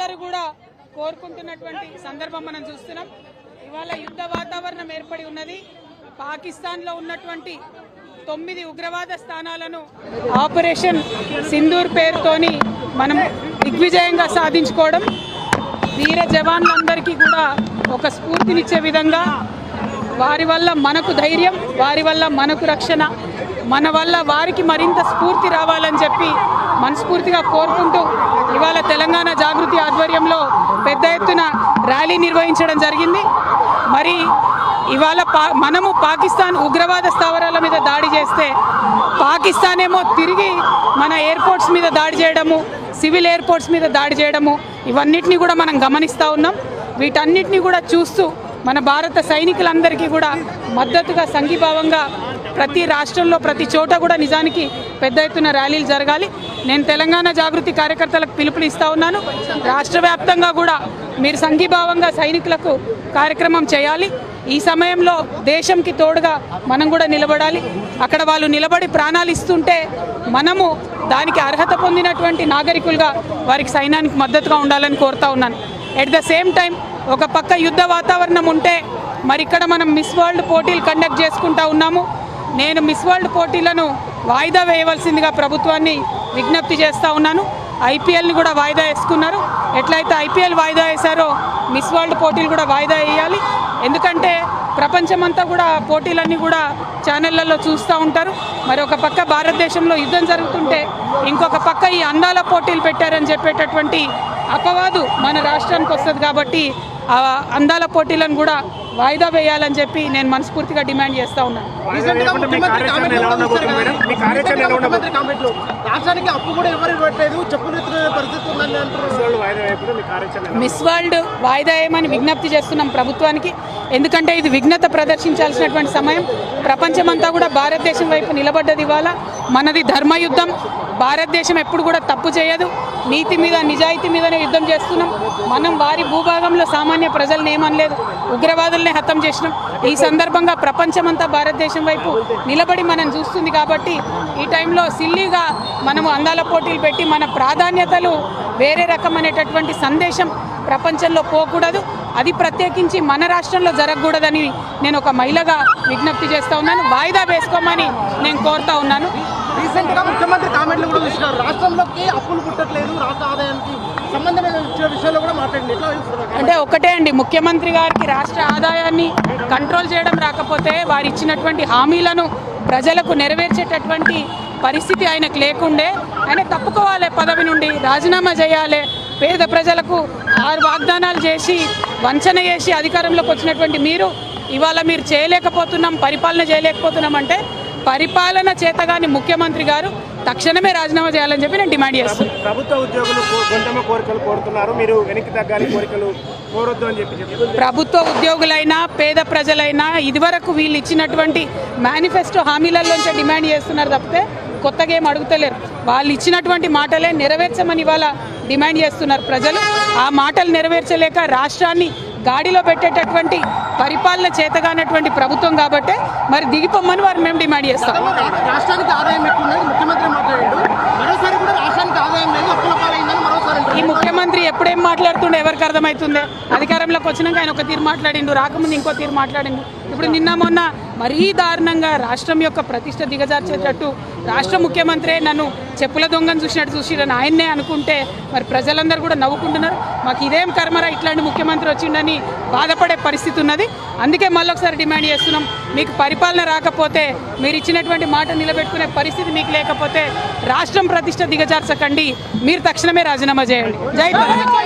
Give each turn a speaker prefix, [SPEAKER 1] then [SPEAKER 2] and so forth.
[SPEAKER 1] అందరూ కూడా కోరుకుంటున్నటువంటి సందర్భం మనం చూస్తున్నాం. ఇవాళ యుద్ధ వాతావరణం ఏర్పడి ఉన్నది. పాకిస్తాన్లో ఉన్నటువంటి 9 ఉగ్రవాద స్థానాలను ఆపరేషన్ సింధూర్ పేరుతోని మనం దిగ్విజయంగా సాధించుకోవడం వీర జవాన్లందరికీ కూడా ఒక స్ఫూర్తినిచ్చే విధంగా, వారి వల్ల మనకు ధైర్యం, వారి వల్ల మనకు రక్షణ, మన వల్ల వారికి మరింత స్ఫూర్తి రావాలని చెప్పి మనస్ఫూర్తిగా కోరుకుంటూ ఇవాళ తెలంగాణ జాగృతి ఆధ్వర్యంలో పెద్ద ఎత్తున ర్యాలీ నిర్వహించడం జరిగింది. మరి ఇవాళ మనము పాకిస్తాన్ ఉగ్రవాద స్థావరాల మీద దాడి చేస్తే పాకిస్తాన్ ఏమో తిరిగి మన ఎయిర్పోర్ట్స్ మీద దాడి చేయడము, సివిల్ ఎయిర్పోర్ట్స్ మీద దాడి చేయడము, ఇవన్నిటిని కూడా మనం గమనిస్తూ ఉన్నాం. వీటన్నిటిని కూడా చూస్తూ మన భారత సైనికులందరికీ కూడా మద్దతుగా సంఘీభావంగా ప్రతి రాష్ట్రంలో ప్రతి చోట కూడా నిజానికి పెద్ద ఎత్తున ర్యాలీలు జరగాలి. నేను తెలంగాణ జాగృతి కార్యకర్తలకు పిలుపులు ఇస్తూ ఉన్నాను. రాష్ట్ర వ్యాప్తంగా కూడా మీరు సంఘీభావంగా సైనికులకు కార్యక్రమం చేయాలి. ఈ సమయంలో దేశంకి తోడుగా మనం కూడా నిలబడాలి. అక్కడ వాళ్ళు నిలబడి ప్రాణాలు ఇస్తుంటే మనము దానికి అర్హత పొందినటువంటి నాగరికులుగా వారికి సైన్యానికి మద్దతుగా ఉండాలని కోరుతా ఉన్నాను. ఎట్ ద సేమ్ టైం ఒక పక్క యుద్ధ వాతావరణం ఉంటే మరి ఇక్కడ మనం మిస్ వరల్డ్ పోటీలు కండక్ట్ చేసుకుంటా ఉన్నాము. నేను మిస్ వరల్డ్ పోటీలను వాయిదా వేయవలసిందిగా ప్రభుత్వాన్ని విజ్ఞప్తి చేస్తూ ఉన్నాను. ఐపీఎల్ని కూడా వాయిదా వేసుకున్నారు. ఎట్లయితే ఐపీఎల్ వాయిదా వేశారో మిస్ వరల్డ్ పోటీలు కూడా వాయిదా వేయాలి. ఎందుకంటే ప్రపంచమంతా కూడా పోటీలన్నీ కూడా ఛానళ్లలో చూస్తూ ఉంటారు. మరి ఒక పక్క భారతదేశంలో యుద్ధం జరుగుతుంటే ఇంకొక పక్క ఈ అందాల పోటీలు పెట్టారని చెప్పేటటువంటి అపవాదు మన రాష్ట్రానికి వస్తుంది. కాబట్టి ఆ అందాల పోటీలను కూడా వాయిదా వేయాలని చెప్పి నేను మనస్ఫూర్తిగా డిమాండ్ చేస్తూ ఉన్నాను. మిస్ వరల్డ్ వాయిదా వేయమని విజ్ఞప్తి చేస్తున్నాం ప్రభుత్వానికి. ఎందుకంటే ఇది విఘ్నత ప్రదర్శించాల్సినటువంటి సమయం. ప్రపంచమంతా కూడా భారతదేశం వైపు నిలబడ్డది. ఇవాళ మనది ధర్మయుద్ధం. భారతదేశం ఎప్పుడు కూడా తప్పు చేయదు. నీతి మీద నిజాయితీ మీదనే యుద్ధం చేస్తున్నాం. మనం వారి భూభాగంలో సామాన్య ప్రజలను ఏమనలేదు, ఉగ్రవాదులనే హతం చేసినాం. ఈ సందర్భంగా ప్రపంచమంతా భారతదేశం వైపు నిలబడి మనం చూస్తుంది. కాబట్టి ఈ టైంలో సిల్లీగా మనము అందాల పోటీలు పెట్టి మన ప్రాధాన్యతలు వేరే రకమైనటువంటి సందేశం ప్రపంచంలో పోకూడదు. అది ప్రత్యేకించి మన రాష్ట్రంలో జరగకూడదని నేను ఒక మహిళగా విజ్ఞప్తి చేస్తూ ఉన్నాను. వాయిదా వేసుకోమని నేను కోరుతా ఉన్నాను.
[SPEAKER 2] రీసెంట్గా ముఖ్యమంత్రి కామెంట్లు కూడా చూసినారు. రాష్ట్రంలోకి అప్పులు పుట్టట్లేదు, రాష్ట్ర ఆదాయానికి సంబంధమైన విషయాల్లో కూడా మాట్లాడింది.
[SPEAKER 1] అంటే ఒకటే అండి, ముఖ్యమంత్రి గారికి రాష్ట్ర ఆదాయాన్ని కంట్రోల్ చేయడం రాకపోతే వారు ఇచ్చినటువంటి హామీలను ప్రజలకు నెరవేర్చేటటువంటి పరిస్థితి ఆయనకు లేకుండే. ఆయన తప్పుకోవాలి, పదవి నుండి రాజీనామా చేయాలి. పేద ప్రజలకు 6 వాగ్దానాలు చేసి వంచన చేసి అధికారంలోకి వచ్చినటువంటి ఇవాళ మీరు చేయలేకపోతున్నాం, పరిపాలన చేయలేకపోతున్నాం అంటే పరిపాలన చేతగాని ముఖ్యమంత్రి గారు తక్షణమే రాజీనామా చేయాలని చెప్పి నేను డిమాండ్ చేస్తున్నాను.
[SPEAKER 3] ప్రభుత్వ ఉద్యోగులు కొంచెమే కోరికలు కోరుతున్నారు, మీరు వెనక్కి తగ్గాలి, కోరికలు కోరొద్దు అని చెప్పి.
[SPEAKER 1] ప్రభుత్వ ఉద్యోగులైనా పేద ప్రజలైనా ఇదివరకు వీళ్ళు ఇచ్చినటువంటి మేనిఫెస్టో హామీలలోంచి డిమాండ్ చేస్తున్నారు తప్పితే కొత్తగా ఏం అడుగుతలేరు. వాళ్ళు ఇచ్చినటువంటి మాటలే నెరవేర్చమని ఇవాళ డిమాండ్ చేస్తున్నారు ప్రజలు. ఆ మాటలు నెరవేర్చలేక రాష్ట్రాన్ని గాడిలో పెట్టేటటువంటి పరిపాలన చేతగానటువంటి ప్రభుత్వం కాబట్టి మరి దిగిపోమ్మని వారు మేము డిమాండ్ చేస్తాం.
[SPEAKER 2] రాష్ట్రానికి ఆదాయం ఎక్కువ ముఖ్యమంత్రి మాట్లాడారు. మరోసారి కూడా రాష్ట్రానికి ఆదాయం లేదు, అప్పుల పాలైందని మరోసారి.
[SPEAKER 1] ఈ ముఖ్యమంత్రి ఎప్పుడేం మాట్లాడుతుండే ఎవరికి అర్థమవుతుందే? అధికారంలోకి వచ్చినాక ఆయన ఒక తీరు మాట్లాడిండు, రాకముందు ఇంకో తీరు మాట్లాడిండు. ఇప్పుడు నిన్న మొన్న మరీ దారుణంగా రాష్ట్రం యొక్క ప్రతిష్ట దిగజార్చేటట్టు రాష్ట్ర ముఖ్యమంత్రి నన్ను చెప్పుల దొంగను చూసినట్టు చూసిరని ఆయన్నే అనుకుంటే మరి ప్రజలందరూ కూడా నవ్వుకుంటున్నారు. మాకు ఇదేం కర్మరా ఇట్లాంటి ముఖ్యమంత్రి వచ్చిండని బాధపడే పరిస్థితి ఉన్నది. అందుకే మళ్ళొకసారి డిమాండ్ చేస్తున్నాం, మీకు పరిపాలన రాకపోతే, మీరు ఇచ్చినటువంటి మాట నిలబెట్టుకునే పరిస్థితి మీకు లేకపోతే రాష్ట్రం ప్రతిష్ట దిగజార్చకండి, మీరు తక్షణమే రాజీనామా చేయండి. జై తెలంగాణ.